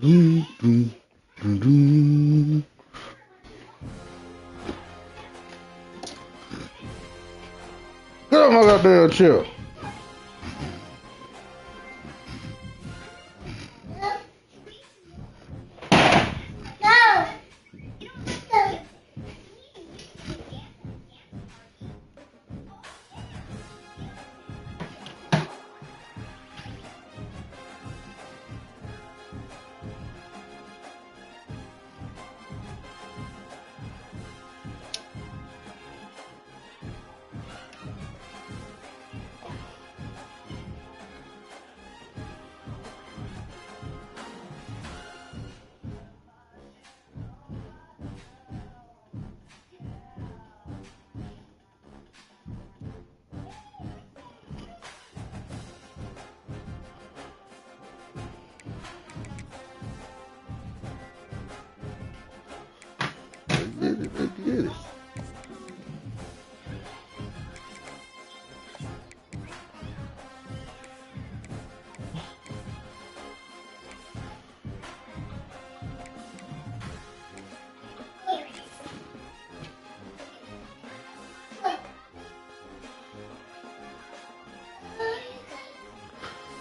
Doom, doom, doom, doom. Get off my goddamn chair. Let's get it.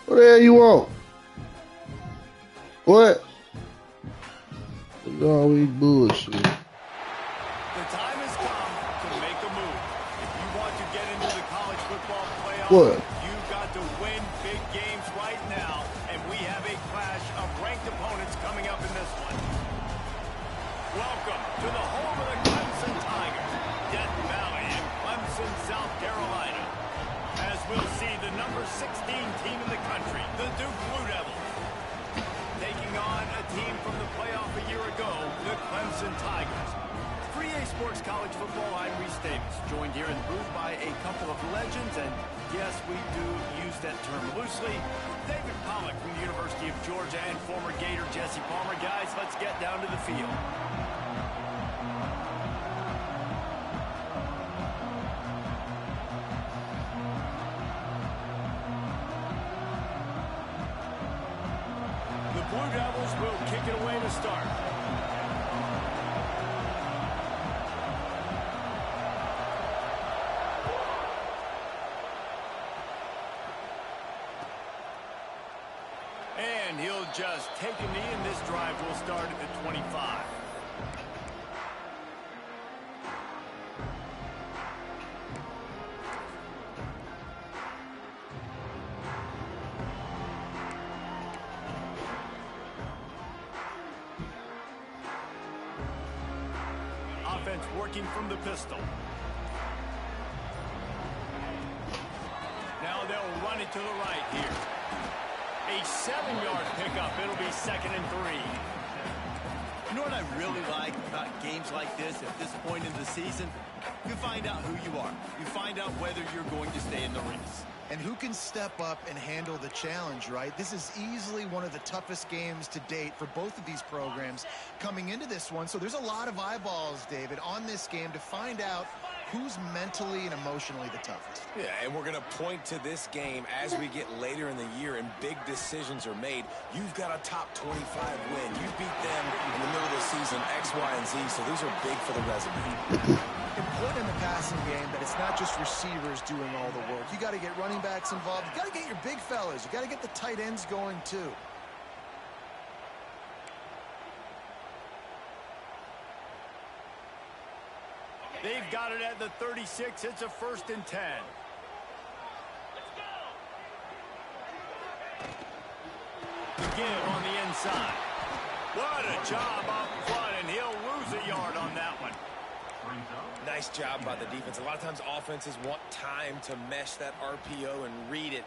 What the hell you want? What? You always bullshit. The time has come to make a move. If you want to get into the college football playoff, What? you've got to win big games right now, and we have a clash of ranked opponents coming up in this one. Welcome to the home of the Clemson Tigers, Death Valley in Clemson, South Carolina. As we'll see, the number 16 team in the country, the Duke Blue Devils, taking on a team from the playoff a year ago, the Clemson Tigers. For EA Sports College Football, I'm Reese Davis, joined here in the booth by a couple of legends, and yes, we do use that term loosely. David Pollack from the University of Georgia and former Gator Jesse Palmer. Guys, let's get down to the field. The Blue Devils will kick it away to start. And he'll just take a knee, and this drive will start at the 25. Offense working from the pistol. Now they'll run it to the right here. A 7-yard pickup. It'll be 2nd and 3. You know what I really like about games like this at this point in the season? You find out who you are. You find out whether you're going to stay in the race. And who can step up and handle the challenge, right? This is easily one of the toughest games to date for both of these programs coming into this one. So there's a lot of eyeballs, David, on this game to find out who's mentally and emotionally the toughest. Yeah, and we're going to point to this game as we get later in the year and big decisions are made. You've got a top 25 win. You beat them in the middle of the season, X, Y, and Z, so these are big for the resume. Important in the passing game that it's not just receivers doing all the work. You got to get running backs involved. You got to get your big fellas. You got to get the tight ends going too. They've got it at the 36. It's a 1st and 10. The give on the inside. What a job up front, and he'll lose a yard on that one. Nice job by the defense. A lot of times offenses want time to mesh that RPO and read it.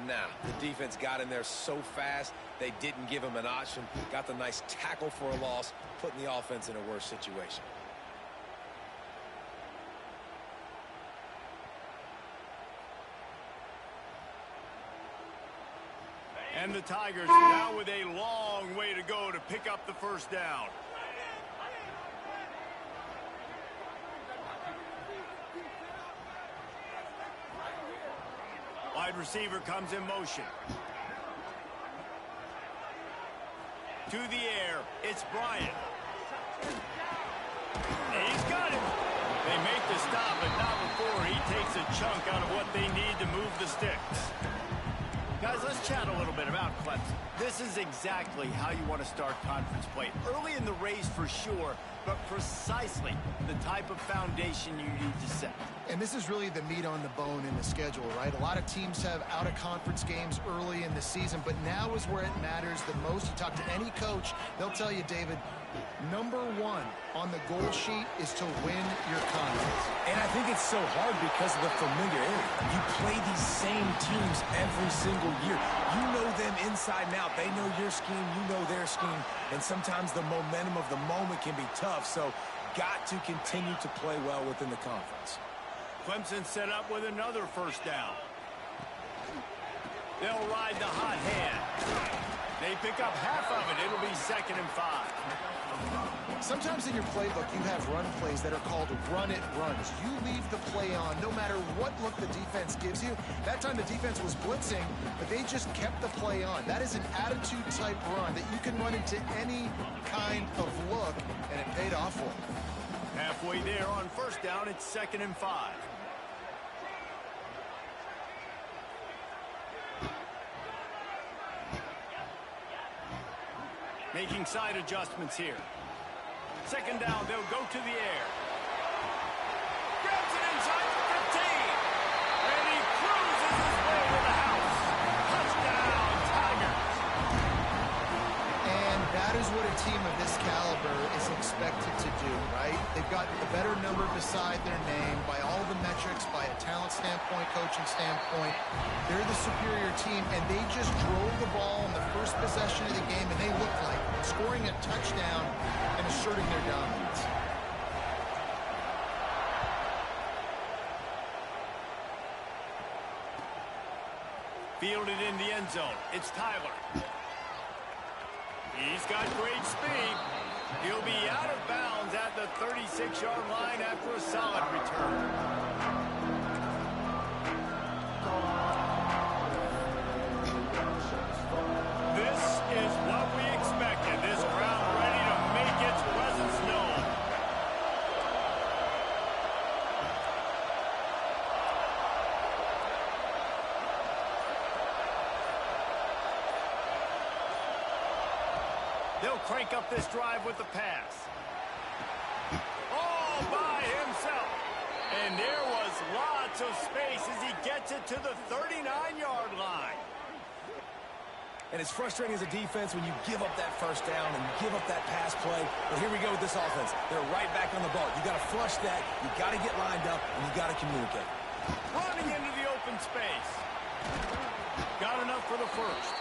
Nah, the defense got in there so fast, they didn't give him an option. Got the nice tackle for a loss, putting the offense in a worse situation. And the Tigers now with a long way to go to pick up the 1st down. Wide receiver comes in motion. To the air, it's Bryant. He's got it. They make the stop, but not before he takes a chunk out of what they need to move the sticks. Guys, let's chat a little bit about Clemson. This is exactly how you want to start conference play. Early in the race for sure, but precisely the type of foundation you need to set. And this is really the meat on the bone in the schedule, right? A lot of teams have out-of-conference games early in the season, but now is where it matters the most. You talk to any coach, they'll tell you, David, number one on the goal sheet is to win your conference. And I think it's so hard because of the familiarity. You play these same teams every single year. You know them inside and out. They know your scheme, you know their scheme, and sometimes the momentum of the moment can be tough, so got to continue to play well within the conference. Clemson set up with another first down. They'll ride the hot hand. They pick up half of it. It'll be 2nd and 5. Sometimes in your playbook, you have run plays that are called run-it runs. You leave the play on no matter what look the defense gives you. That time the defense was blitzing, but they just kept the play on. That is an attitude-type run that you can run into any kind of look, and it paid off for them. Halfway there on first down, it's 2nd and 5. Making side adjustments here. 2nd down, they'll go to the air. Grabs it inside the 15. And he cruises his way to the house. Touchdown, Tigers. And that is what a team of this caliber is expected to do, right? They've got the better number beside their name by all the metrics, by a talent standpoint, coaching standpoint. They're the superior team, and they just drove the ball in the first possession of the game, and they looked like scoring a touchdown and asserting their dominance. Fielded in the end zone. It's Tyler. He's got great speed. He'll be out of bounds at the 36-yard line after a solid return. This is what we expected. This crowd ready to make its presence known. They'll crank up this drive with the pass. All by himself. And there was lots of space as he gets it to the 39-yard line. And it's frustrating as a defense when you give up that first down and give up that pass play. But here we go with this offense. They're right back on the ball. You got to flush that. You got to get lined up, and you got to communicate. Running into the open space. Got enough for the first.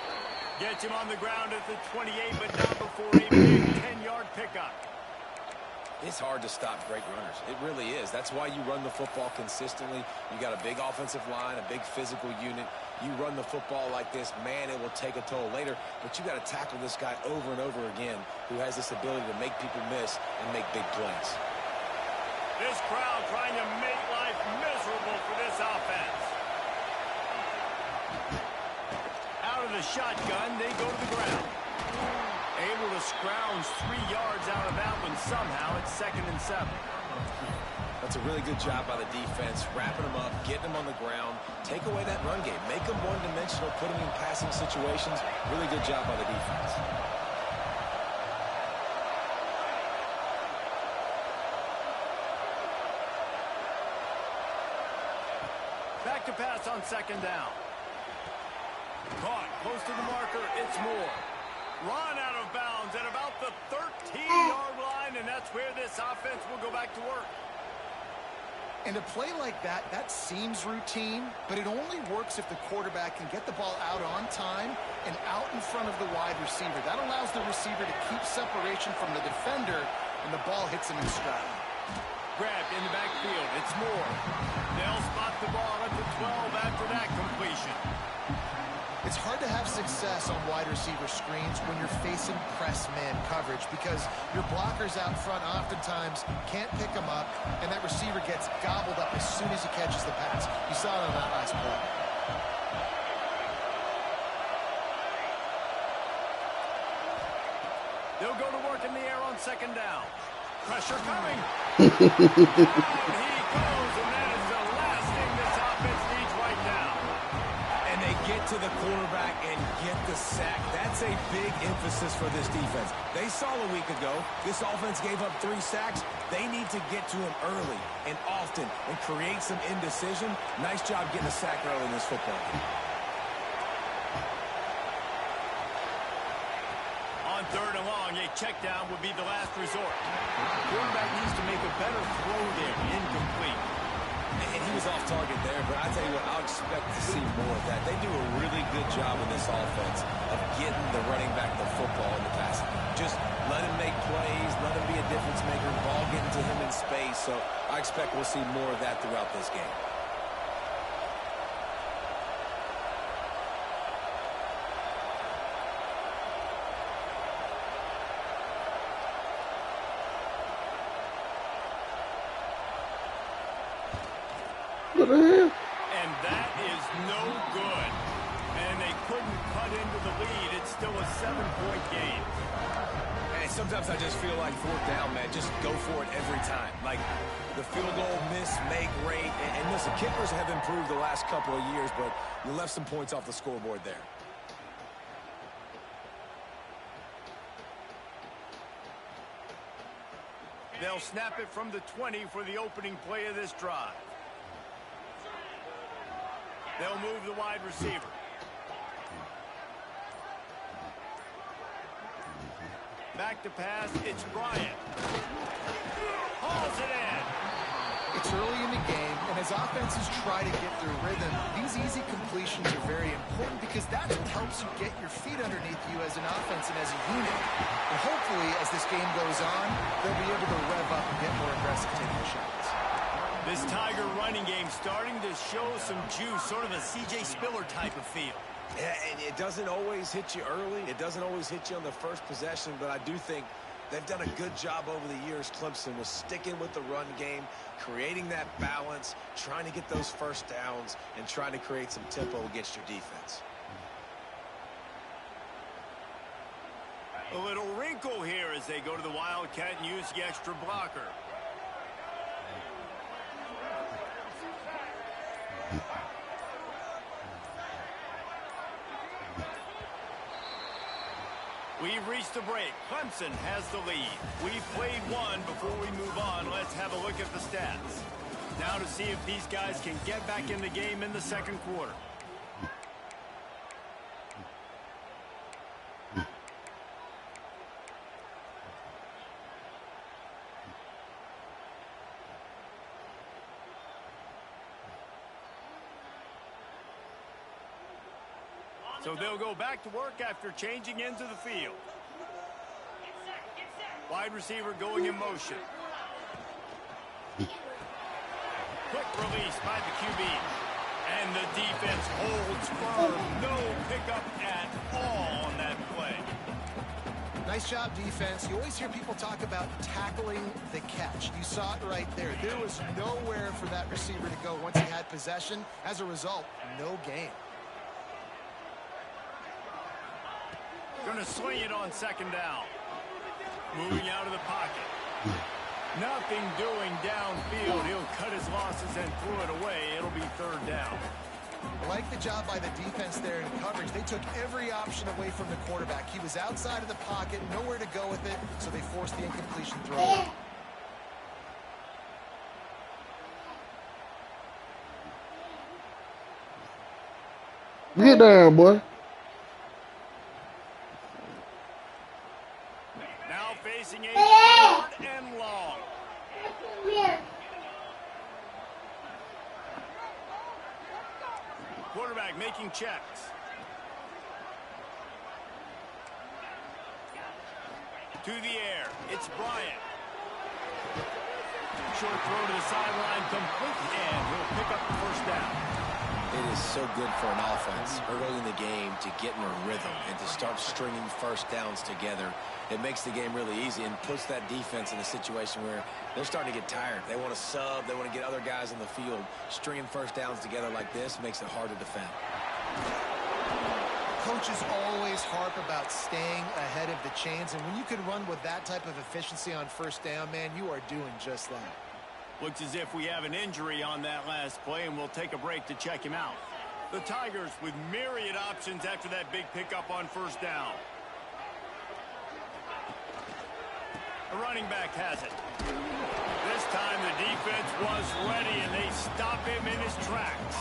Gets him on the ground at the 28, but not before a big 10-yard pickup. It's hard to stop great runners. It really is. That's why you run the football consistently. You got a big offensive line, a big physical unit. You run the football like this, man, it will take a toll later. But you got to tackle this guy over and over again who has this ability to make people miss and make big plays. This crowd trying to make life miserable for this offense. Out of the shotgun, they go to the ground. Able to scrounge 3 yards out of that one somehow. It's 2nd and 7. That's a really good job by the defense, wrapping them up, getting them on the ground, take away that run game, make them one-dimensional, put them in passing situations. Really good job by the defense. Back to pass on 2nd down. Caught close to the marker. It's Moore. Run out of bounds at about the 13-yard line, and that's where this offense will go back to work. And a play like that, that seems routine, but it only works if the quarterback can get the ball out on time and out in front of the wide receiver. That allows the receiver to keep separation from the defender, and the ball hits him in stride. Grabbed in the backfield. It's Moore. They'll spot the ball at the 12 after that completion. It's hard to have success on wide receiver screens when you're facing press man coverage because your blockers out front oftentimes can't pick them up, and that receiver gets gobbled up as soon as he catches the pass. You saw it on that last play. They'll go to work in the air on second down. Pressure coming. And he goes, and that is the last thing this offense needs right now. And they get to the quarterback and get the sack. That's a big emphasis for this defense. They saw a week ago, this offense gave up 3 sacks. They need to get to him early and often and create some indecision. Nice job getting a sack early in this football game. On third and long, a check down would be the last resort. Quarterback needs to make a better throw there. Incomplete. And he was off target there, but I tell you what, I'll expect to see more of that. They do a really good job in this offense of getting the running back the football in the passing game. Just let him make plays, let him be a difference maker, ball getting to him in space. So I expect we'll see more of that throughout this game. What the hell? And that is no good. And they couldn't cut into the lead. It's still a 7-point game. And sometimes I just feel like fourth down, man, just go for it every time. Like the field goal miss, make rate. And listen, kickers have improved the last couple of years, but you left some points off the scoreboard there. They'll snap it from the 20 for the opening play of this drive. They'll move the wide receiver. Back to pass, it's Bryant. Hauls it in. It's early in the game, and as offenses try to get their rhythm, these easy completions are very important because that's what helps you get your feet underneath you as an offense and as a unit. And hopefully, as this game goes on, they'll be able to rev up and get more aggressive taking shots. This Tiger running game starting to show some juice, sort of a C.J. Spiller type of feel. Yeah, and it doesn't always hit you early. It doesn't always hit you on the first possession, but I do think they've done a good job over the years, Clemson, with sticking with the run game, creating that balance, trying to get those first downs, and trying to create some tempo against your defense. A little wrinkle here as they go to the Wildcat and use the extra blocker. We've reached the break. Clemson has the lead. We've played one. Before we move on, let's have a look at the stats. Now to see if these guys can get back in the game in the second quarter. So they'll go back to work after changing into the field. Wide receiver going in motion. Quick release by the QB. And the defense holds firm. No pickup at all on that play. Nice job, defense. You always hear people talk about tackling the catch. You saw it right there. There was nowhere for that receiver to go once he had possession. As a result, no gain. Going to swing it on second down. Moving out of the pocket. Nothing doing downfield. He'll cut his losses and throw it away. It'll be third down. I like the job by the defense there in coverage. They took every option away from the quarterback. He was outside of the pocket, nowhere to go with it, so they forced the incompletion throw. Get down, boy. Now facing a third and long. Quarterback making checks. To the air. It's Bryant. Short throw to the sideline, complete, and he'll pick up the first down. It is so good for an offense early in the game to get in a rhythm and to start stringing first downs together. It makes the game really easy and puts that defense in a situation where they're starting to get tired. They want to sub. They want to get other guys on the field. Stringing first downs together like this makes it hard to defend. coaches always harp about staying ahead of the chains, and when you can run with that type of efficiency on first down, man, you are doing just that. Looks as if we have an injury on that last play, and we'll take a break to check him out. The Tigers with myriad options after that big pickup on first down. The running back has it. This time the defense was ready, and they stop him in his tracks.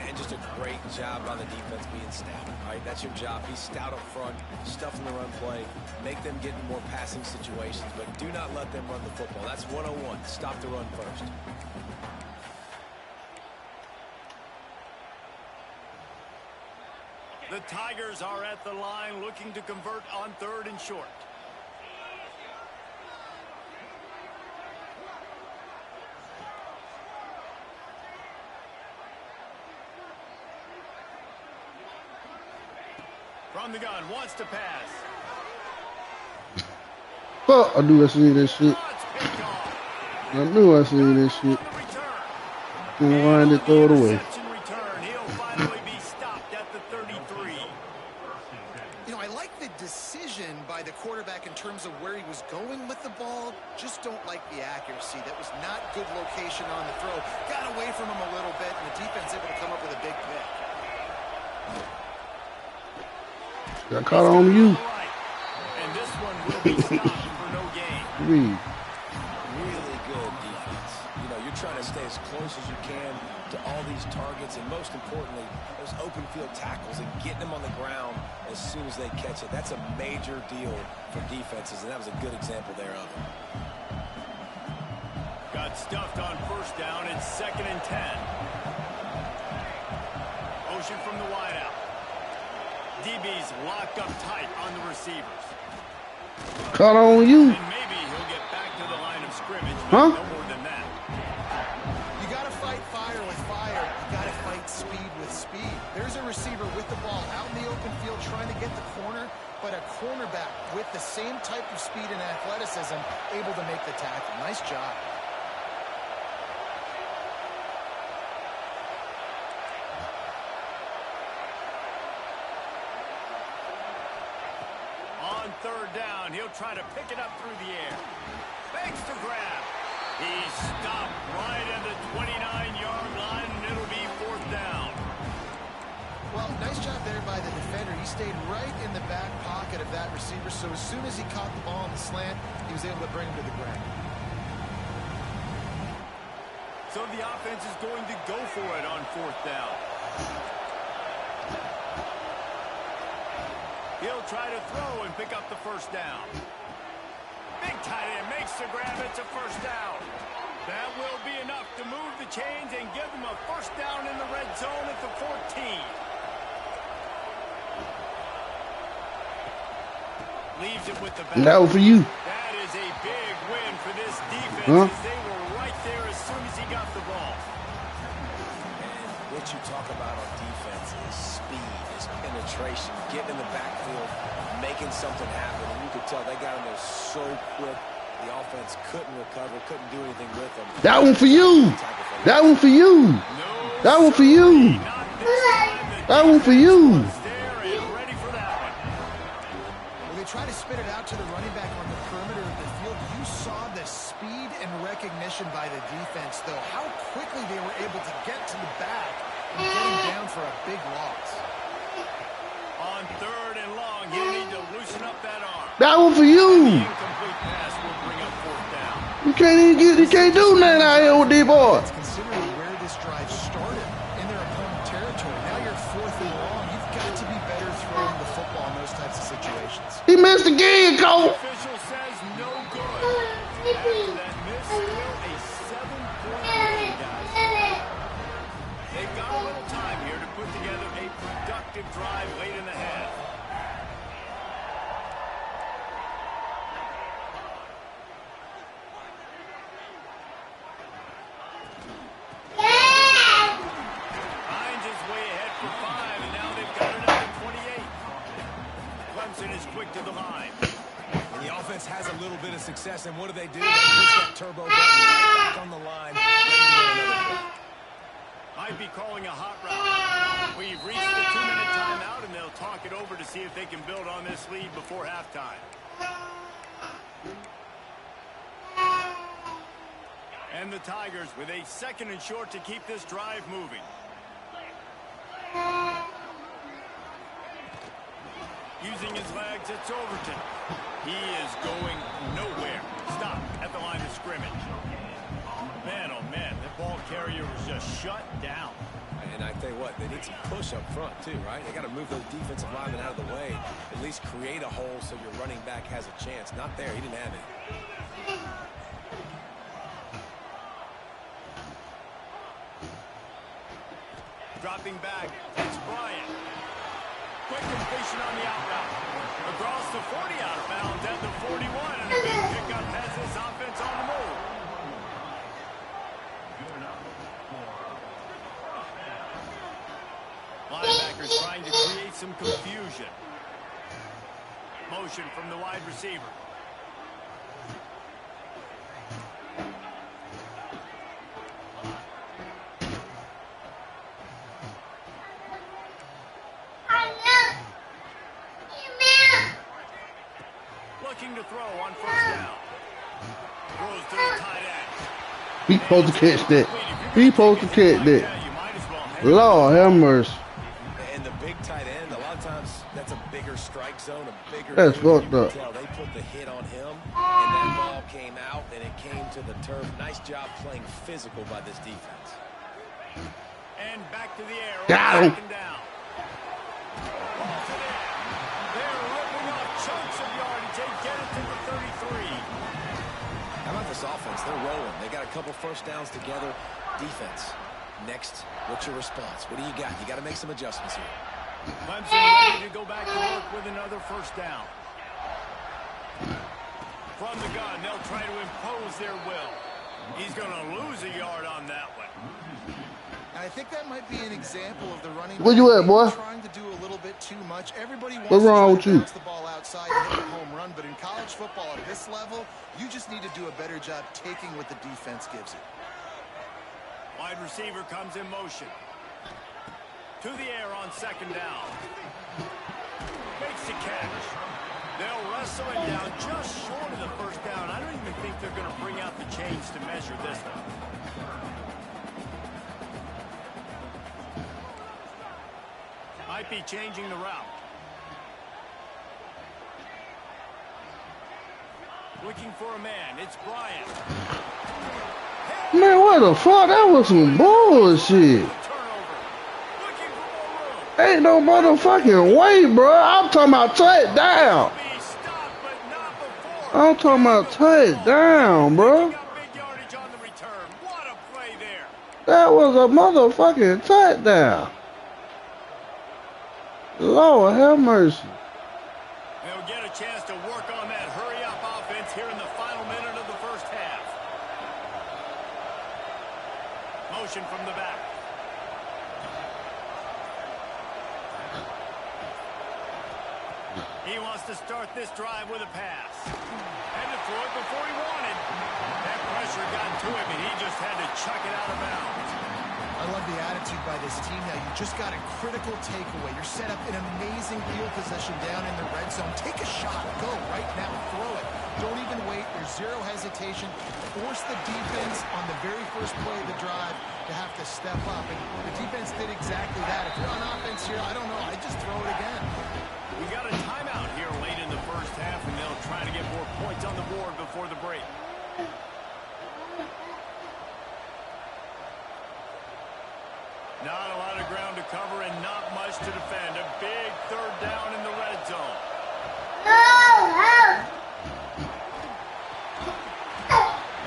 And just a great job by the defense being stout. All right, that's your job. Be stout up front, stuff in the run play, make them get in more passing situations, but do not let them run the football. That's 101. Stop the run first. The Tigers are at the line looking to convert on 3rd and short. From the gun, wants to pass. Fuck, I knew I seen that shit. I knew I seen that shit. And wind it, throw it away. He'll finally be stopped at the 33. You know, I like the decision by the quarterback in terms of where he was going with the ball. Just don't like the accuracy. That was not good location on the throw. Got away from him a little bit, and the defense able to come up with a big pick. Got caught on you. And this one will be stopped for no gain. Really good defense. You know, you're trying to stay as close as you can to all these targets, and most importantly, those open field tackles and getting them on the ground as soon as they catch it. That's a major deal for defenses, and that was a good example there of it. Got stuffed on first down. It's 2nd and 10. Motion from the wideout. DB's locked up tight on the receivers. Caught on you. And maybe he'll get back to the line of scrimmage, Huh? but no more than that. You got to fight fire with fire. You got to fight speed with speed. There's a receiver with the ball out in the open field trying to get the corner, but a cornerback with the same type of speed and athleticism able to make the tackle. Nice job. On 3rd down, he'll try to pick it up through the air. Fakes to grab. He's stopped right at the 29-yard line, and it'll be 4th down. Well, nice job there by the defender. He stayed right in the back pocket of that receiver, so as soon as he caught the ball in the slant, he was able to bring him to the ground. So the offense is going to go for it on 4th down. He'll try to throw and pick up the first down. Big tight end makes the grab. It's a first down. That will be enough to move the chains and give them a first down in the red zone at the 14. Leaves it with the back. That was for you. That is a big win for this defense, Huh? as they were right there as soon as he got the ball. And what you talk about on defense is speed, is penetration, getting in the backfield, making something happen. And you could tell they got in there so quick. The offense couldn't recover, couldn't do anything with them. That one for you. That one for you. That one for you. That one for you. Well, they try to spit it out to the running back on the perimeter of the field. You saw the speed and recognition by the defense, though. How quickly they were able to get to the back and get him down for a big loss. On 3rd and long, he'll need to loosen up that arm. That one for you. Incomplete pass will bring up 4th down. You can't even get. You can't do nothing out here with these boys. Considering where this drive started in their opponent territory, now you're 4th and long. You've got to be better throwing the football in those types of situations. He missed again, Cole. Official says no good. After that miss, still a 7-point lead, guys. They've got a little time here to put together a productive drive late in the half. Hines is way ahead for 5, and now they've got it up to 28. Clemson is quick to the line. And the offense has a little bit of success, and what do? They push that turbo button right back on the line. Ready to run another play. Might be calling a hot route. We've reached the 2-minute timeout, and they'll talk it over to see if they can build on this lead before halftime. And the Tigers with a 2nd and short to keep this drive moving. Using his legs, it's Overton. He is going nowhere. Stop at the line of scrimmage. Man, oh man, that ball carrier was just shut down. And I tell you what, they need some push up front too, right? They got to move those defensive linemen out of the way, at least create a hole so your running back has a chance. Not there, he didn't have it. Dropping back, it's Bryant. Quick completion on the out route. Across the 40 out of bounds at the 41, and a big pickup has this offense on the move. Linebackers trying to create some confusion. Motion from the wide receiver. Looking to throw on 1st down. Throws to the tight end. He supposed to catch that. He supposed to catch that. Lord have mercy. And the big tight end, a lot of times that's a bigger strike zone, a bigger. That's fucked up. They put the hit on him, and that ball came out, and it came to the turf. Nice job playing physical by this defense. And back to the air. Got him. Down. Ball to the air. They're ripping off chunks of yardage. They get it to the 33. How about this offense? They're rolling. They got a couple 1st downs together. Defense. Next, what's your response? What do you got? You got to make some adjustments here. Clemson ready to go back to work with another 1st down. From the gun, they'll try to impose their will. He's going to lose a yard on that one. I think that might be an example of the running Where you at, boy? Trying to do a little bit too much. Everybody wants What's wrong with to you? bounce the ball outside and hit a home run, but in college football at this level, you just need to do a better job taking what the defense gives you. Wide receiver comes in motion. To the air on 2nd down. Makes the catch. They'll wrestle him down just short of the 1st down. I don't even think they're going to bring out the chains to measure this one. Might be changing the route. Looking for a man. It's Bryant. Man, what the fuck? That was some bullshit. Ain't no motherfucking way, bro. I'm talking about touchdown. I'm talking about touchdown, bro. That was a motherfucking touchdown. Lord have mercy. They'll get a chance to work on that hurry-up offense here in the final minute of the 1st half. Motion from the back. He wants to start this drive with a pass. Had to throw it before he wanted. That pressure got to him, and he just had to chuck it out of bounds. I love the attitude by this team now. You just got a critical takeaway. You're set up in amazing field position down in the red zone. Take a shot. Go right now. Throw it. Don't even wait. There's zero hesitation. Force the defense on the very first play of the drive to have to step up. And the defense did exactly that. If you're on offense here, I don't know. I'd just throw it again. We got a timeout here late in the 1st half, and they'll try to get more points on the board before the break. Not a lot of ground to cover and not much to defend. A big 3rd down in the red zone.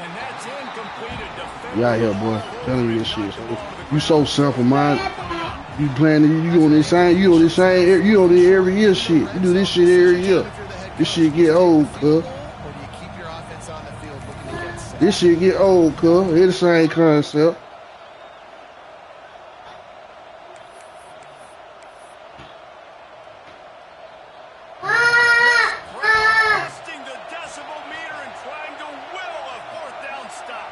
And that's incomplete. Yeah, here, boy. Telling you this shit. You so simple, man. You playing, you on this same, you on this every year shit. You do this shit every year. This shit get old, cuz. This shit get old, cuz. It's the same concept. Testing the decibel meter and trying to will a 4th down stop.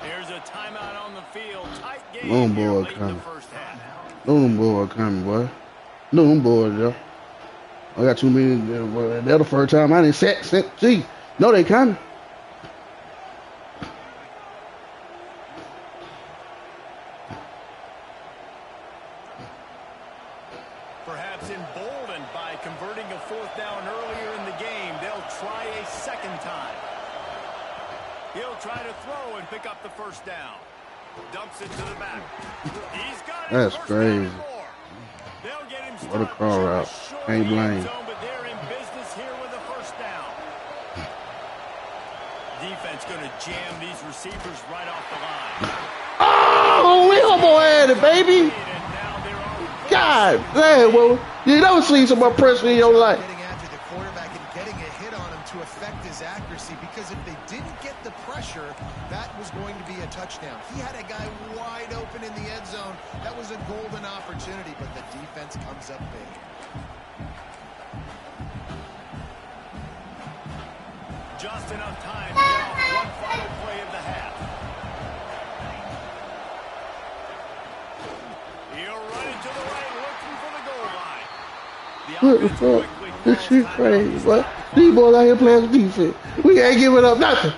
Here's a timeout on the field. Tight game No them here boys late in coming. the first half. No them boys coming, boy. No them boys, yo. I got too many. That's the first time I didn't see. No, they coming. Perhaps emboldened by converting a fourth down earlier in the game, they'll try a second time. He'll try to throw and pick up the first down. Dumps it to the back. He's got it. That's crazy. They'll get him What a call route. Can't blame. But they're in business here with a first down. Defense going to jam these receivers right off the line. Oh, we almost had it, baby. God damn, well, you never seen so much pressure in your life. Getting after the quarterback and getting a hit on him to affect his accuracy, because if they didn't get the pressure, that was going to be a touchdown. He had a guy wide open in the end zone. That was a golden opportunity, but the defense comes up big. Just enough time to get off one final play of the half. He'll run it to the right, looking for the goal line. What the fuck? This shit crazy, boy. These boys out here playing defense. We ain't giving up nothing.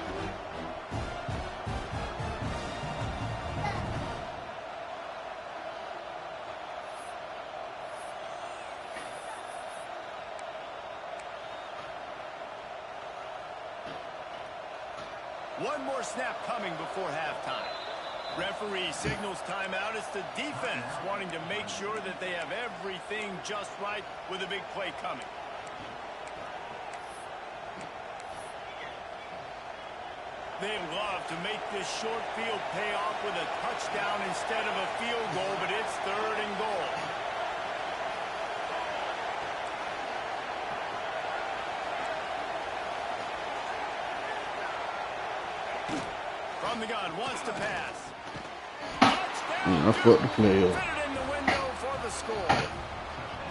One more snap coming before halftime. Referee signals timeout. It's the defense wanting to make sure that they have everything just right with a big play coming. They love to make this short field pay off with a touchdown instead of a field goal, but it's 3rd and goal. From the gun, wants to pass. I fucked the play up. Fit it in the window for the score.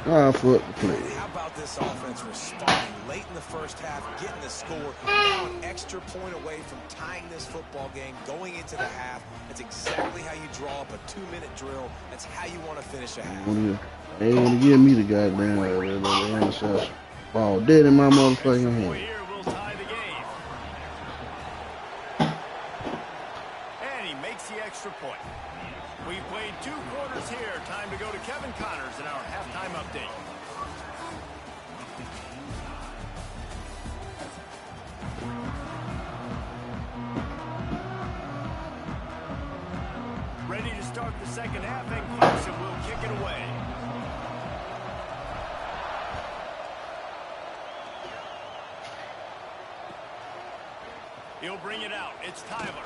I fucked the play up. How about this offense responding late in the first half, getting the score, now an extra point away from tying this football game, going into the half. That's exactly how you draw up a 2-minute drill. That's how you want to finish a half. They ain't want to give me the goddamn interception. Ball dead in my motherfucking hand. Here will tie the game. And he makes the extra point. We played 2 quarters here. Time to go to Kevin Connors in our halftime update. Ready to start the second half, and Clemson will kick it away. He'll bring it out. It's Tyler.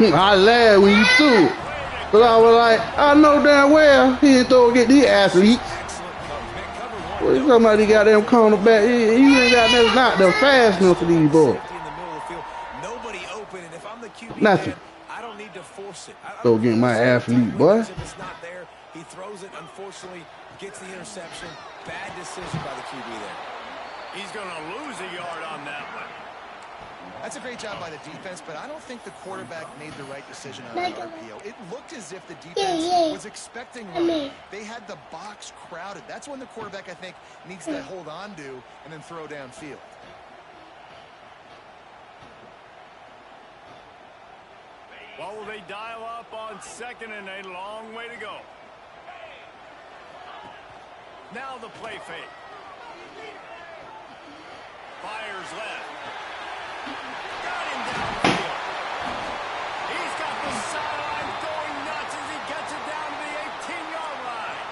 I laughed when you threw it. But I was like, I know damn well he didn't throw it get these athletes. What is somebody got them cornerback? He ain't got them not them fast enough for these boys. Nobody open, and if I'm the QB, Nothing. I don't need to force it. Go get my athlete, boy. If it's not there, he throws it, unfortunately, gets the interception. Bad decision by the QB there. He's going to lose a yard on that one. That's a great job by the defense, but I don't think the quarterback made the right decision on the RPO. It looked as if the defense was expecting run. They had the box crowded. That's when the quarterback, I think, needs to hold on to and then throw downfield. What will they dial up on second and a long way to go? Now the play fake. Fires left. Got him downfield. He's got the sideline going nuts as he gets it down to the 18-yard line.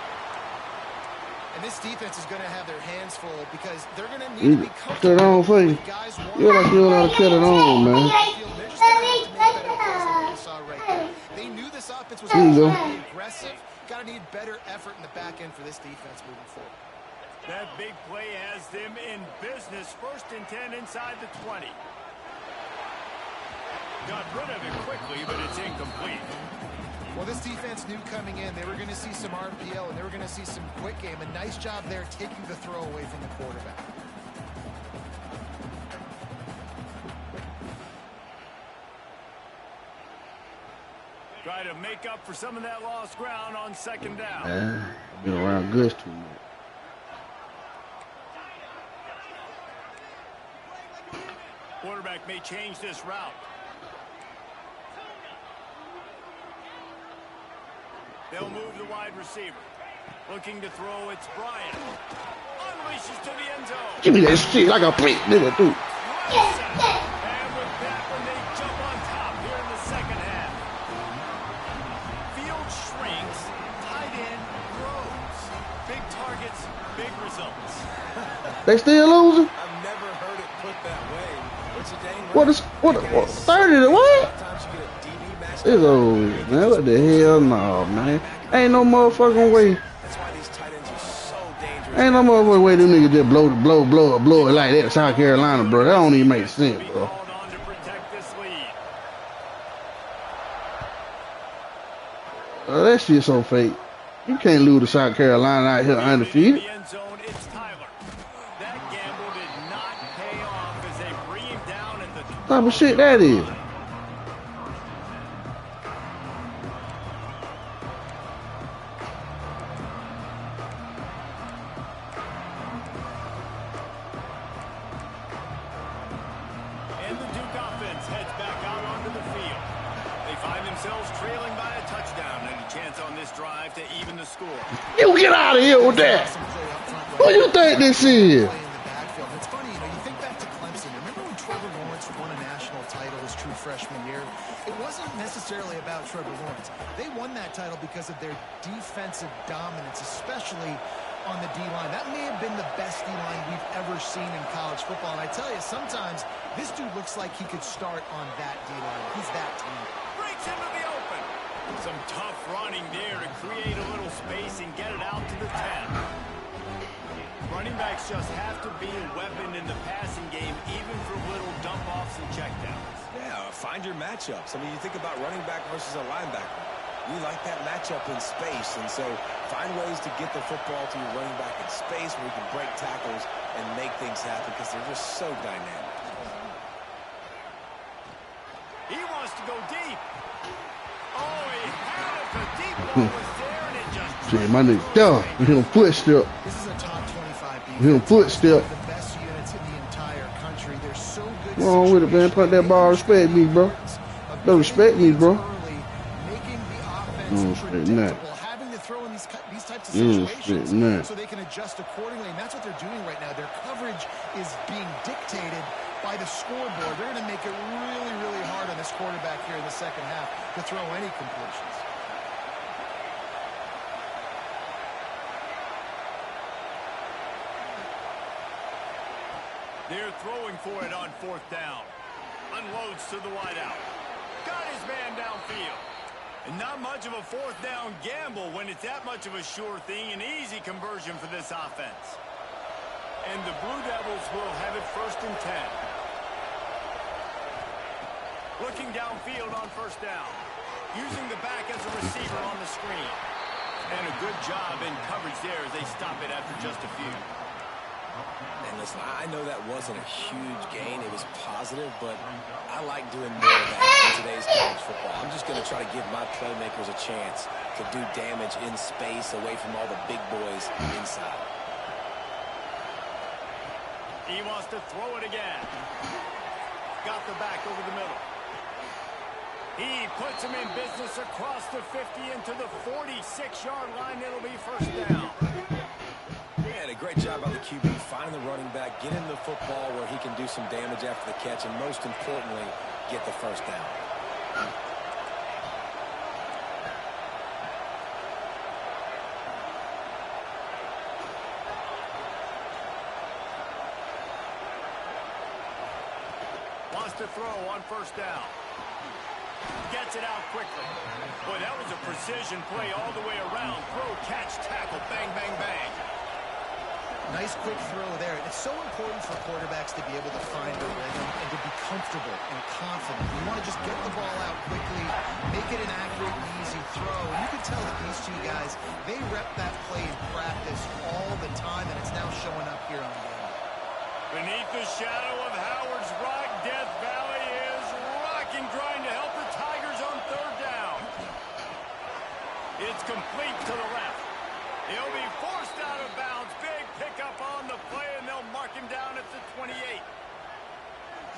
And this defense defense is going to have their hands full because they're going to need to be Cut it on for you. guys. You like you don't know how to cut it on, man. They're just going to have to make better plays than what we saw right there. They knew this offense was There you going go. to be aggressive. Got to need better effort in the back end for this defense moving forward. That big play has them in business. 1st and 10 inside the 20. Got rid of it quickly, but it's incomplete. Well, this defense knew coming in they were going to see some RPO and they were going to see some quick game. A nice job there taking the throw away from the quarterback. Try to make up for some of that lost ground on 2nd down. Been around Gus too much. Quarterback may change this route. They'll move the wide receiver. Looking to throw, it's Bryant. Unleashes to the end zone. Give me that shit like a plate, nigga, dude. And with that one, they jump on top here in the 2nd half. Field shrinks, tight end grows. Big targets, big results. They still losing? I've never heard it put that way. What's your game? What 30 to what? Sometimes you get a DB match. It's over, man. What the hell? No, man. Ain't no motherfucking way. That's why these tight ends are so dangerous. Ain't no motherfucking way them niggas just blow it like that. South Carolina, bro. That don't even make sense, Be bro. called on to protect this lead. That shit so fake. You can't lose to South Carolina out here In undefeated. the end zone, it's Tyler. That gamble did not pay off as they bring him down at the What type of shit that is? And the Duke offense heads back out onto the field. They find themselves trailing by a touchdown and a chance on this drive to even the score. You get out of here with that. What you think this is? Play in the backfield. It's funny, you think back to Clemson. Remember when Trevor Lawrence won a national title his true freshman year? It wasn't necessarily about Trevor Lawrence. They won that title because of their defensive dominance, especially on the D-line. That may have been the best D-line we've ever seen in college football. And I tell you, sometimes this dude looks like he could start on that D-line. He's that talented. Breaks into the open. Some tough running there to create a little space and get it out to the 10. Running backs just have to be a weapon in the passing game, even for little dump-offs and checkdowns. Yeah, find your matchups. I mean, you think about running back versus a linebacker. You like that matchup in space, and so find ways to get the football to your running back in space where you can break tackles and make things happen because they're just so dynamic. He wants to go deep. Oh, he had it. The deep ball was there, and it just... Shit, my nigga, done. We hit him footstep. This is a top 25 defense. We hit him footstep. The best units in the entire country. They're so good. What's wrong with it, man? Put that ball, respect me, bro. Don't respect me, bro. Making the Mm, offense predictable, having to throw in these types of situations so they can adjust accordingly, and that's what they're doing right now. Their coverage is being dictated by the scoreboard. They're going to make it really, really hard on this quarterback here in the 2nd half to throw any completions. They're throwing for it on 4th down. Unloads to the wideout. Got his man downfield. And not much of a 4th down gamble when it's that much of a sure thing, an easy conversion for this offense. And the Blue Devils will have it 1st and 10. Looking downfield on 1st down. Using the back as a receiver on the screen. And a good job in coverage there as they stop it after just a few. And listen, I know that wasn't a huge gain. It was positive, but I like doing more of that in today's college football. I'm just going to try to give my playmakers a chance to do damage in space away from all the big boys inside. He wants to throw it again. Got the back over the middle. He puts him in business across the 50 into the 46-yard line. It'll be 1st down. And a great job by the QB, finding the running back, get him the football where he can do some damage after the catch, and most importantly, get the 1st down. to throw on first down. Gets it out quickly. Boy, that was a precision play all the way around. Throw, catch, tackle, bang, bang, bang. Nice quick throw there. It's so important for quarterbacks to be able to find a rhythm and to be comfortable and confident. You want to just get the ball out quickly, make it an accurate, easy throw. And you can tell that these two guys, they rep that play in practice all the time, and it's now showing up here on game. Beneath the shadow of Howard's Rock, Death Valley is rocking, trying to help the Tigers on third down. It's complete to the left. He'll be forced out of bounds. Big pickup on the play, and they'll mark him down at the 28.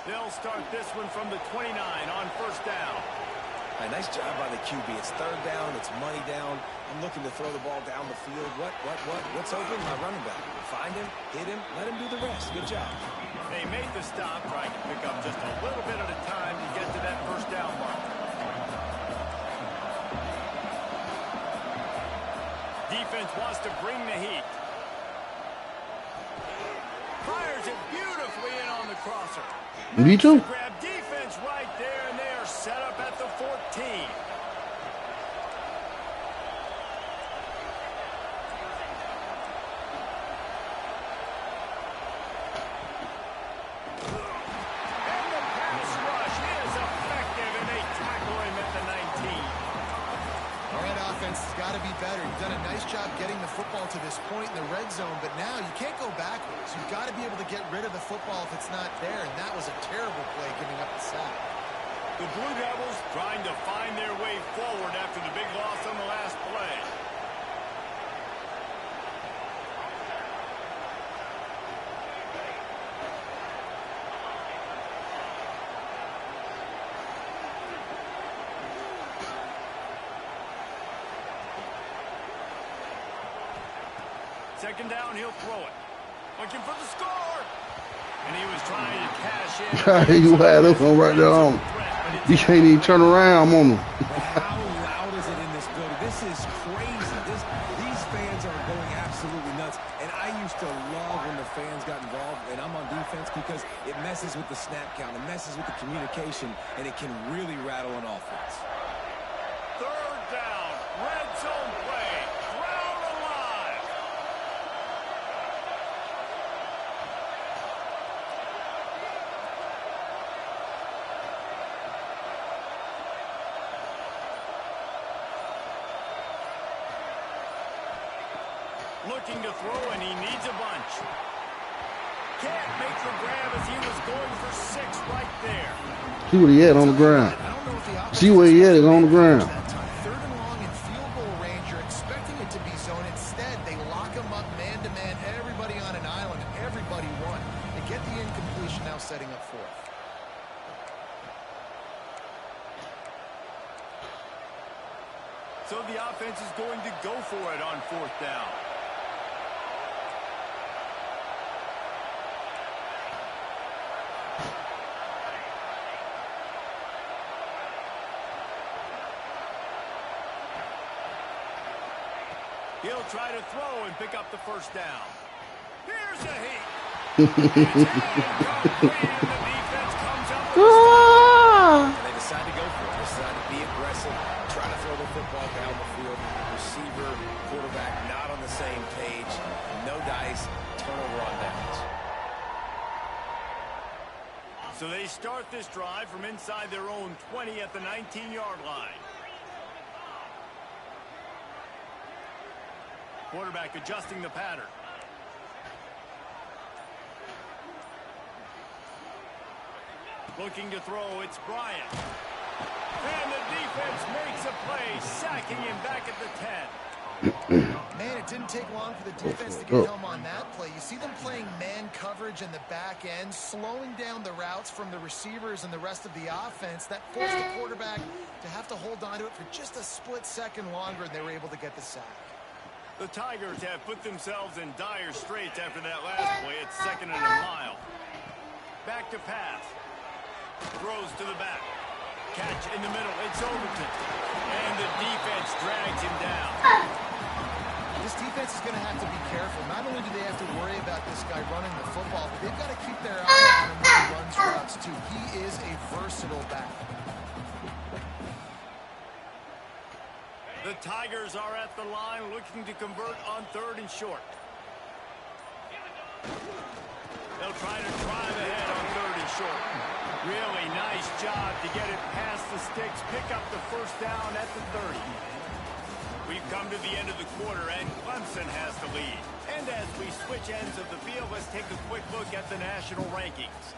They'll start this one from the 29 on first down. Right, nice job by the QB. It's third down. It's money down. I'm looking to throw the ball down the field. What's open? My running back. Find him, hit him, let him do the rest. Good job. They made the stop, trying to pick up just a little bit at a time to get to that first down mark. Defense wants to bring the heat. Fires it beautifully in on the crosser. Me too. Grab defense right there, and they are set up at the 14. And the pass rush is effective, and they tackle him at the 19. All right, offense has got to be better. You've done a nice job getting the football to this point in the red zone, but now you can't go backwards. You've got to be able to get rid of the football if it's not there, and that was a terrible play giving up the sack. The Blue Devils trying to find their way forward after the big loss on the last play. Second down, he'll throw it. Looking for the score. And he was trying to cash in. You had this one right there on. You can't even turn around. I'm on him. How loud is it in this building? This is crazy. These fans are going absolutely nuts. And I used to love when the fans got involved, and I'm on defense because it messes with the snap count. It messes with the communication, and it can really rattle an offense. Third down, red zone play, crowd alive. Looking to throw, and he needs a bunch. Can't make the grab as he was going for 6 right there. See what he had on the ground. See where he had it on the ground. Third and long in field goal range. You're expecting it to be zone. Instead, they lock him up man-to-man, everybody on an island, and everybody won. They get the incompletion, now setting up fourth. So the offense is going to go for it on fourth down. He'll try to throw and pick up the first down. Here's a heat. And the defense comes up with a stop. And they decide to go for it. They decide to be aggressive, try to throw the football down the field. Receiver, quarterback not on the same page. No dice, turnover on downs. So they start this drive from inside their own 20 at the 19-yard line. Quarterback adjusting the pattern. Looking to throw, it's Bryant. And the defense makes a play, sacking him back at the 10. Man, it didn't take long for the defense to get home on that play. You see them playing man coverage in the back end, slowing down the routes from the receivers and the rest of the offense. That forced the quarterback to have to hold on to it for just a split second longer, and they were able to get the sack. The Tigers have put themselves in dire straits after that last play. It's 2nd and a mile. Back to pass. Throws to the back. Catch in the middle. It's Overton. And the defense drags him down. This defense is going to have to be careful. Not only do they have to worry about this guy running the football, but they've got to keep their eye on him when he runs routes too. He is a versatile back. The Tigers are at the line looking to convert on 3rd and short. They'll try to drive ahead on 3rd and short. Really nice job to get it past the sticks, pick up the first down at the 30. We've come to the end of the quarter, and Clemson has the lead. And as we switch ends of the field, let's take a quick look at the national rankings.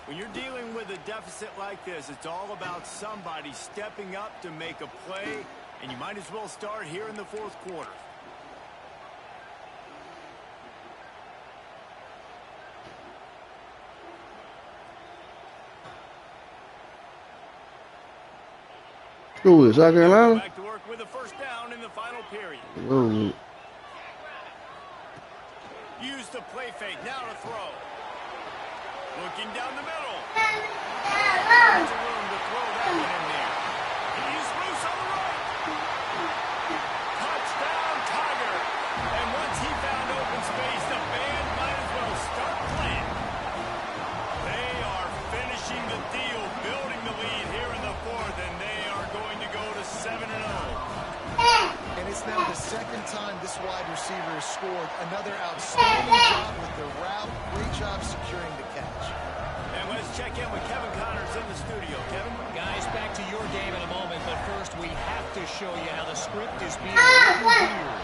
When you're dealing with a deficit like this, it's all about somebody stepping up to make a play, and you might as well start here in the 4th quarter. Who is South Carolina? Back to work with a first down in the final period. Whoa. Use the play fake. Now to throw. Looking down the middle. Lots of room to throw that one in there. He's loose on the right. Touchdown, Tiger. And once he found open space, the band might as well start playing. They are finishing the deal, building the lead here in the 4th, and they are going to go to 7-0. And it's now the 2nd time this wide receiver has scored. Another outstanding job with the route. Great job securing the catch. And let's check in with Kevin Connors in the studio. Kevin? Guys, back to your game in a moment, but first we have to show you how the script is being written here.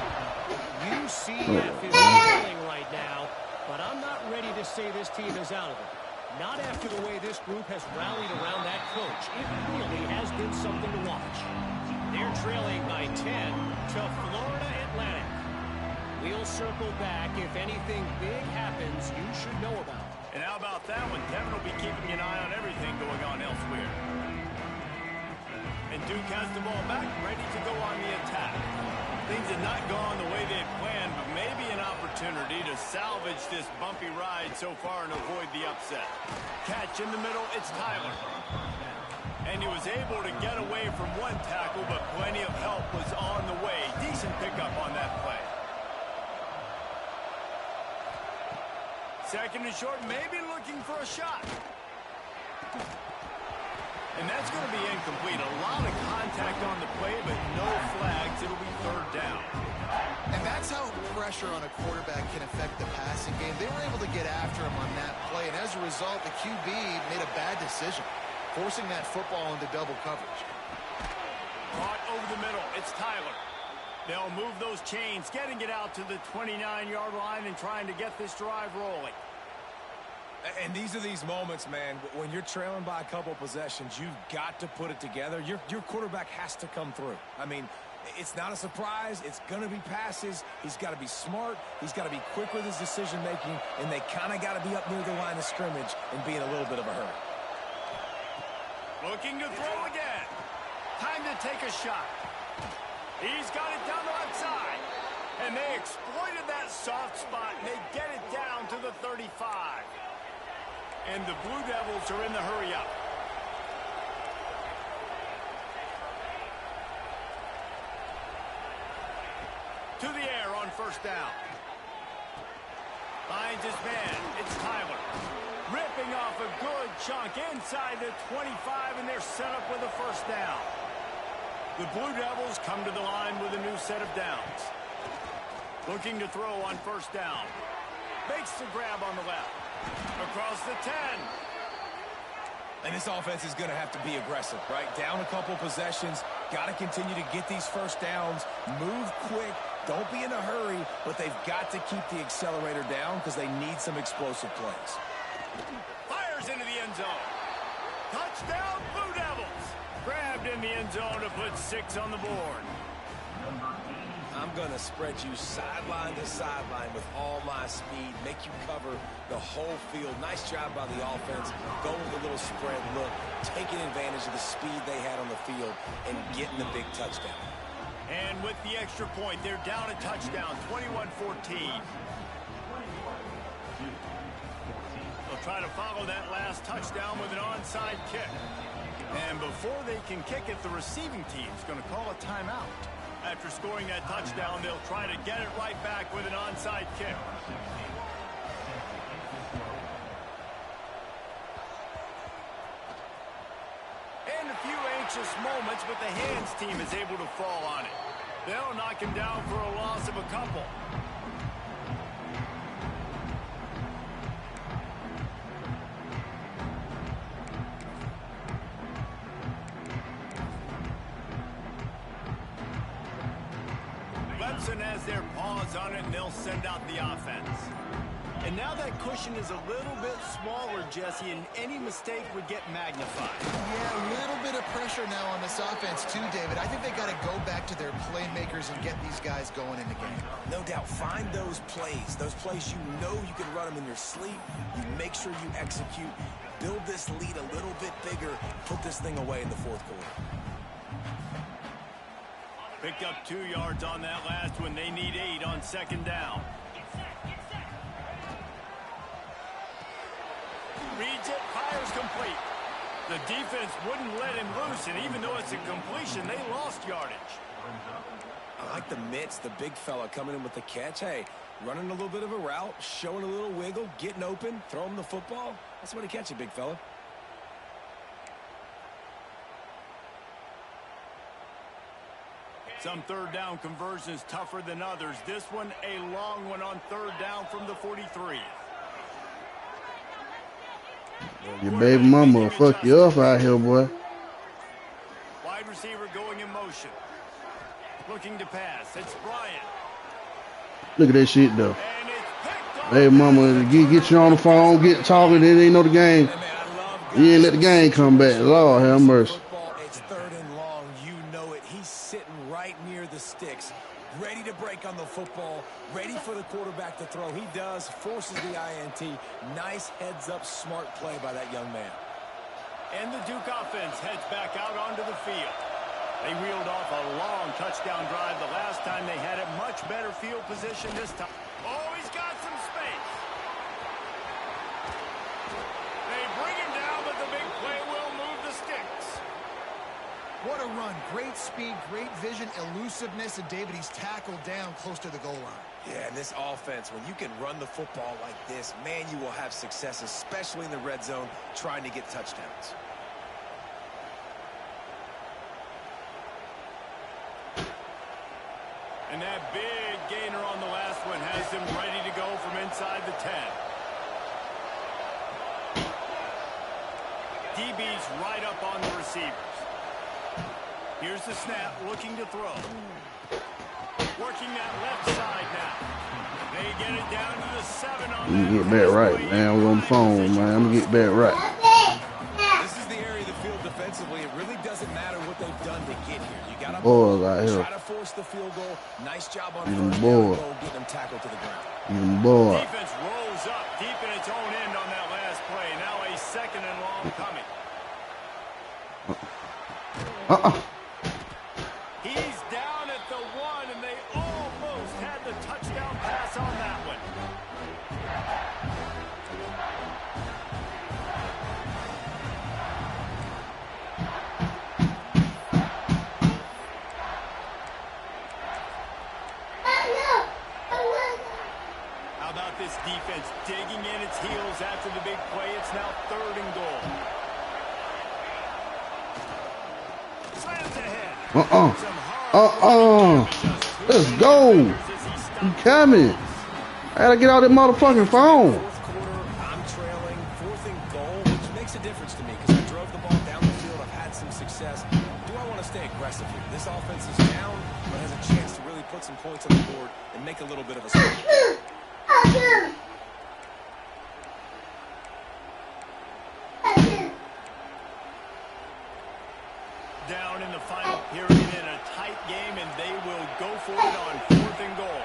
UCF is rolling right now, but I'm not ready to say this team is out of it. Not after the way this group has rallied around that coach. It really has been something to watch. They're trailing by 10 to Florida Atlantic. We'll circle back. If anything big happens, you should know about it. And how about that one? Kevin will be keeping an eye on everything going on elsewhere. And Duke has the ball back, ready to go on the attack. Things have not gone the way they had planned, but maybe an opportunity to salvage this bumpy ride so far and avoid the upset. Catch in the middle, it's Tyler. And he was able to get away from one tackle, but plenty of help was on the way. Decent pickup on that play. 2nd and short, maybe looking for a shot. And that's going to be incomplete. A lot of contact on the play, but no flags. It'll be 3rd down. And that's how pressure on a quarterback can affect the passing game. They were able to get after him on that play, and as a result, the QB made a bad decision, forcing that football into double coverage. Caught over the middle. It's Tyler. They'll move those chains, getting it out to the 29-yard line and trying to get this drive rolling. And these are these moments, man, when you're trailing by a couple possessions, you've got to put it together. Your quarterback has to come through. I mean, it's not a surprise. It's going to be passes. He's got to be smart. He's got to be quick with his decision-making, and they kind of got to be up near the line of scrimmage and be in a little bit of a hurry. Looking to throw again. Time to take a shot. He's got it down the left side. And they exploited that soft spot, and they get it down to the 35. And the Blue Devils are in the hurry up. To the air on 1st down. Finds his man. It's Tyler. Ripping off a good chunk inside the 25, and they're set up with a 1st down. The Blue Devils come to the line with a new set of downs. Looking to throw on 1st down. Makes the grab on the left. Across the 10. And this offense is going to have to be aggressive, right? Down a couple possessions. Got to continue to get these 1st downs. Move quick. Don't be in a hurry, but they've got to keep the accelerator down because they need some explosive plays. Fires into the end zone. Touchdown, Blue Devils. Grabbed in the end zone to put 6 on the board. I'm going to spread you sideline to sideline with all my speed, make you cover the whole field. Nice job by the offense, going with a little spread look, taking advantage of the speed they had on the field, and getting the big touchdown. And with the extra point, they're down a touchdown, 21-14. They'll try to follow that last touchdown with an onside kick. And before they can kick it, the receiving team's going to call a timeout. After scoring that touchdown, they'll try to get it right back with an onside kick. precious moments, but the hands team is able to fall on it. They'll knock him down for a loss of a couple. Clemson has their paws on it, and they'll send out the offense. And now that cushion is a little bit smaller, Jesse, and any mistake would get magnified. Yeah, a little bit of pressure now on this offense too, David. I think they got to go back to their playmakers and get these guys going in the game. No doubt. Find those plays you know you can run them in your sleep. You make sure you execute. Build this lead a little bit bigger. Put this thing away in the fourth quarter. Picked up 2 yards on that last one. They need 8 on second down. Reads it, fires complete. The defense wouldn't let him loose, and even though it's a completion, they lost yardage. I like the mitts, the big fella coming in with the catch. Hey, running a little bit of a route, showing a little wiggle, getting open, throw him the football. That's what he catch it, big fella. Some third down conversions tougher than others. This one, a long one on third down from the 43. Your baby mama will fuck you up out here, boy. Wide receiver going in motion. Looking to pass. It's Bryant. Look at that shit, though. And it's picked off. Baby mama, get you on the phone, get talking, then they know the game. You ain't let the game come back. Lord have mercy. It's third and long. You know it. He's sitting right near the sticks, ready to break on the football, ready for the quarterback to throw. He does, forces the INT. Nice heads-up, smart play by that young man. And the Duke offense heads back out onto the field. They reeled off a long touchdown drive the last time they had it. Much better field position this time. Oh, he's got some space. They bring him down, but the big play will move the sticks. What a run. Great speed, great vision, elusiveness, and David, he's tackled down close to the goal line. Yeah, and this offense, when you can run the football like this, man, you will have success, especially in the red zone, trying to get touchdowns. And that big gainer on the last one has him ready to go from inside the 10. DB's right up on the receivers. Here's the snap, looking to throw. Working that left side now. They get it down to the 7 on that. You get back right, man. We're on the phone, man. I'm gonna get back right. This is the area of the field defensively. It really doesn't matter what they've done to get here. You got to try to force the field goal. Nice job on first down goal, getting them tackled to the ground. Defense rolls up deep in its own end on that last play. Now a second and long coming. He's down at the 1, and they almost had the touchdown pass on that one. How about this defense digging in its heels after the big play? It's now 3rd and goal. Slams ahead. Let's go. You coming? I gotta get out that motherfucking phone. Fourth quarter, I'm trailing, 4th and goal, which makes a difference to me because I drove the ball down the field. I've had some success. Do I want to stay aggressive here? This offense is down, but has a chance to really put some points on the board and make a little bit of a score. Down in the final period in a tight game, and they will go for it on 4th and goal.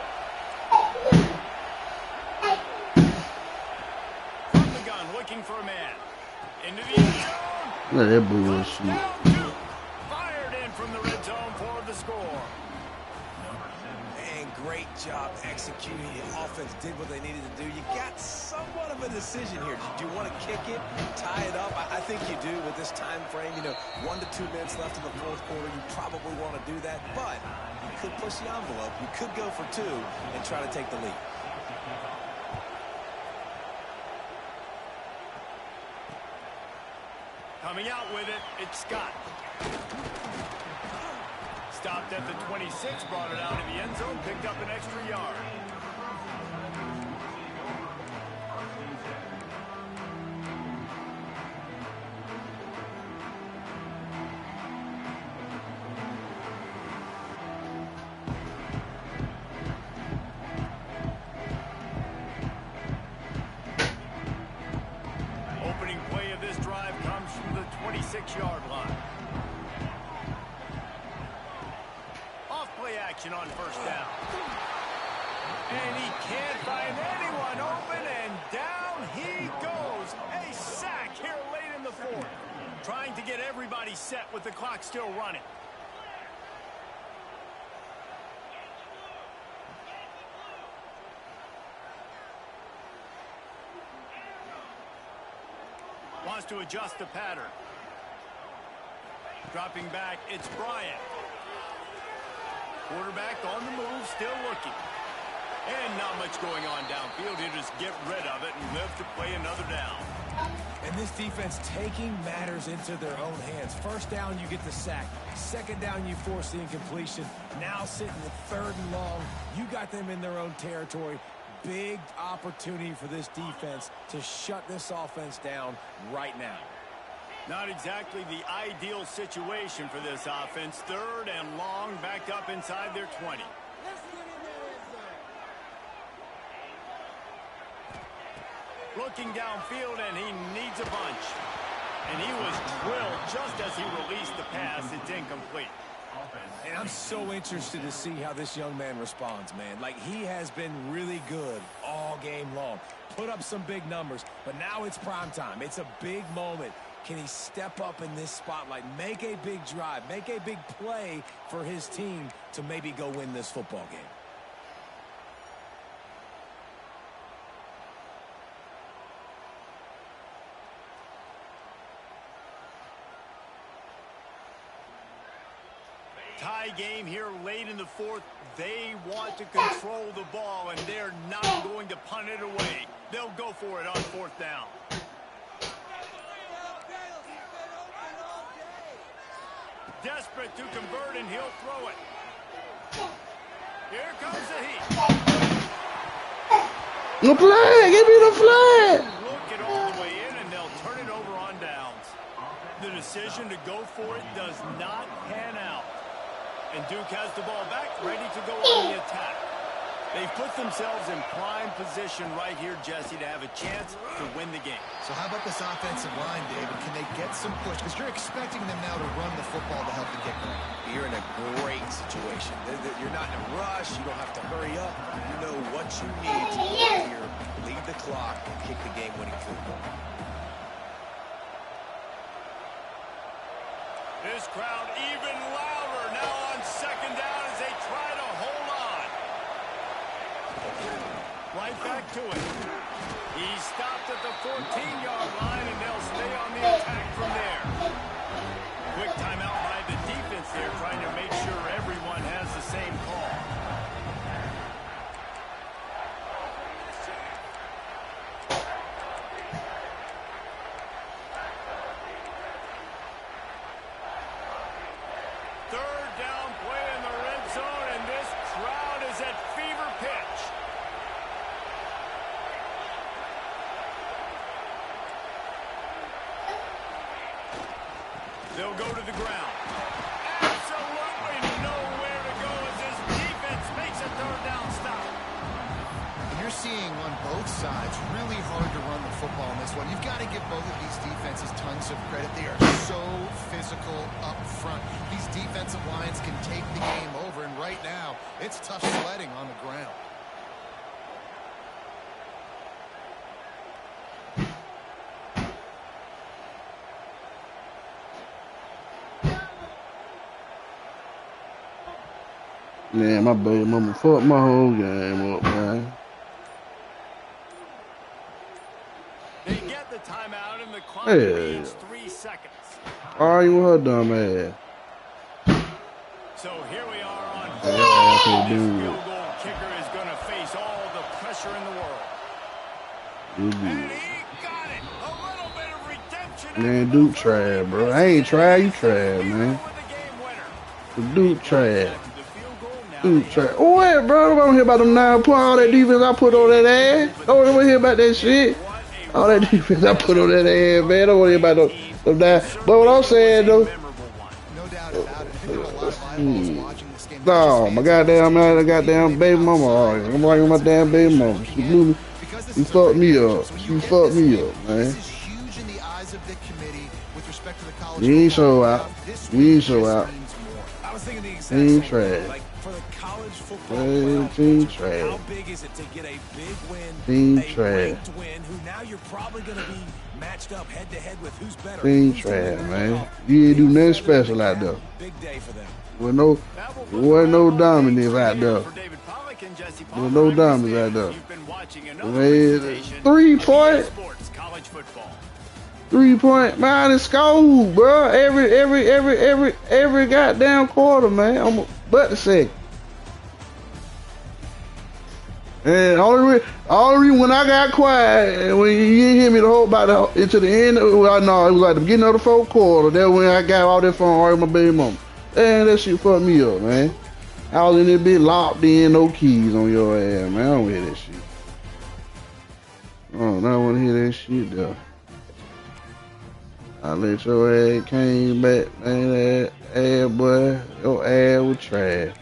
From the gun, looking for a man. Into the end zone. Look at that bullshit. Touchdown, Duke. Fired in from the red zone for the score. Man, great job executing. The offense did what they needed to do. You got somewhat of a decision here. Do you want to kick it, tie it up? I think you do with this time frame. 1 to 2 minutes left in the fourth quarter. You probably want to do that, but you could push the envelope. You could go for 2 and try to take the lead. Coming out with it, it's Scott. Stopped at the 26, brought it out of the end zone, picked up an extra yard. Opening play of this drive comes from the 26-yard line. Off-play action on first down. And he can't find anyone open, and down he goes. A sack here late in the fourth. Trying to get everybody set with the clock still running. Wants to adjust the pattern. Dropping back, it's Bryant. Quarterback on the move, still looking. And not much going on downfield. He'll just get rid of it and live to play another down. And this defense taking matters into their own hands. First down, you get the sack. Second down, you force the incompletion. Now sitting at third and long, you got them in their own territory. Big opportunity for this defense to shut this offense down right now. Not exactly the ideal situation for this offense. Third and long, backed up inside their 20. Looking downfield, and he needs a bunch. And he was drilled just as he released the pass. It's incomplete. And I'm so interested to see how this young man responds, man. Like, he has been really good all game long. Put up some big numbers, but now it's prime time. It's a big moment. Can he step up in this spotlight, make a big drive, make a big play for his team to maybe go win this football game? Tie game here late in the fourth. They want to control the ball, and they're not going to punt it away. They'll go for it on fourth down. Desperate to convert, and he'll throw it. Here comes the heat. The flag! Give me the flag! Look it all the way in, and they'll turn it over on downs. The decision to go for it does not pan out. And Duke has the ball back, ready to go on the attack. They've put themselves in prime position right here, Jesse, to have a chance to win the game. So how about this offensive line, David? Can they get some push? Because you're expecting them now to run the football to help the kick going. You're in a great situation. You're not in a rush. You don't have to hurry up. You know what you need to go here, lead the clock, and kick the game-winning field goal. This crowd even louder now on second down as they try to hold on. Right back to it. He stopped at the 14-yard line, and they'll stay on the attack from there. Quick timeout by the defense there, trying to make sure everyone has the same call. Third down play in the red zone, and this crowd is at fever pitch. They'll go to the ground. Absolutely nowhere to go as this defense makes a third down stop. And you're seeing on both sides really hard to run the football in this one. You've got to give both of these defenses tons of credit. They are so physical up front. These defensive lines can take the game over, and right now, it's tough sledding on the ground. Man, my baby mama fucked my whole game up, man. They get the timeout, and the clock Hey. reads 3 seconds. Arguing with her dumb ass. So here we are on Yeah, this that's dude. field goal kicker is going to face all the pressure in the world. Good And dude. he got it. A little bit of redemption Man, Duke trash, bro. I ain't trash, you trash, man. Duke trash. Duke trash. Oh, wait, bro. I don't hear about them 9 points. All that defense I put on that ass. Don't want to hear about that shit. All that defense I put on that ass, man. Don't want to hear about them 9. But what I'm saying, though. No doubt about it. I think there were a lot of eyeballs watching this game. No, my goddamn man, I goddamn baby mama. I'm like my damn baby mama. She blew me. She fucked me up. She fucked me up, man. This is huge in the eyes of the committee with respect to the college. We ain't show out. We ain't show out. I was thinking the exact Team same trash. thing. Like for the college football Team playoff, trash. how big is it to get a big win, Team a trash. ranked win, who now you're probably going to be matched up head to head with who's better. Team Who's gonna trash, win man. off. You ain't do nothing Feather in special the out cap. there. Big day for them. With no, wasn't no dominance out there. There was no dominance out there. Man, 3 point. 3 point, man, it's school, bro. Every goddamn quarter, man. I'm but the second. And all the reason when I got quiet, and when you didn't hear me the whole about into the end, well, no, it was like the beginning of the 4th quarter. That's when I got all that phone arguing with my baby mama. And that shit fucked me up, man. I was in there bitch locked in, no keys on your ass, man. I don't hear that shit. Oh, I don't want to hear that shit, though. I let your ass came back, man. Ass, boy. Your ass was trash.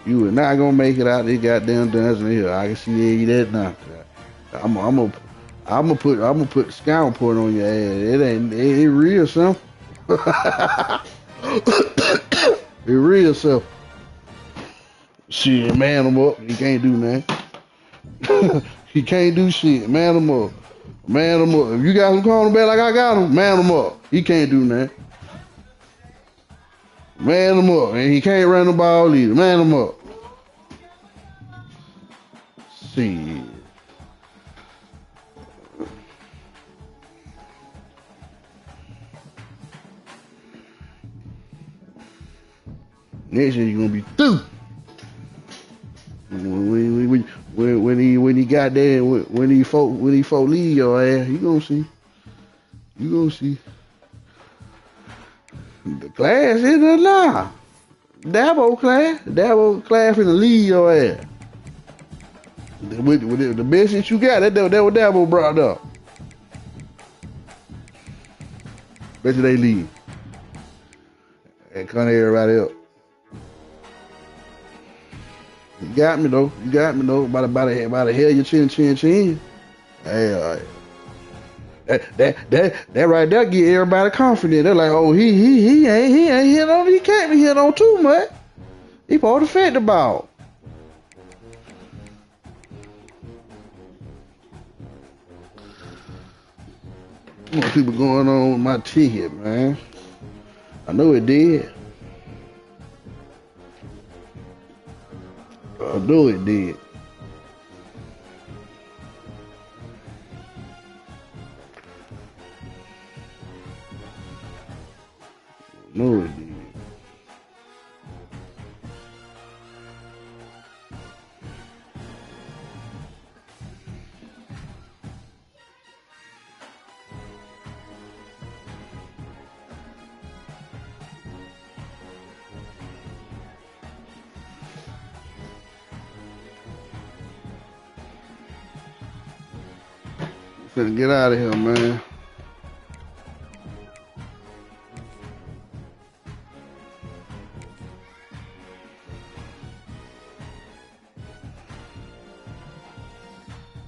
You were not gonna make it out this goddamn dungeon here. I can see you that now. I'm gonna put the scout report on your ass. It real simple. It real simple. Shit, man him up. He can't do nothing. He can't do shit. Man him up. Man him up. If you got him cornerback like I got him, man him up. He can't do nothing. Man him up. And he can't run the ball either. Man him up. Shit. Next year you're gonna be through. When he got there, when he folk leave your ass, you gonna see. You gonna see. The class is there now. Dabo class finna leave your ass. With the best shit you got, that what Dabo brought up. Bet you they leave. And cut everybody up. You got me though. By the hell you chin. Hey, that right there get everybody confident. They're like, oh, he ain't hit on. He can't be hit on too much. He supposed to fit the ball. More people going on with my ticket, man. I know it did. I know it did. No, it did. Finna get out of here, man.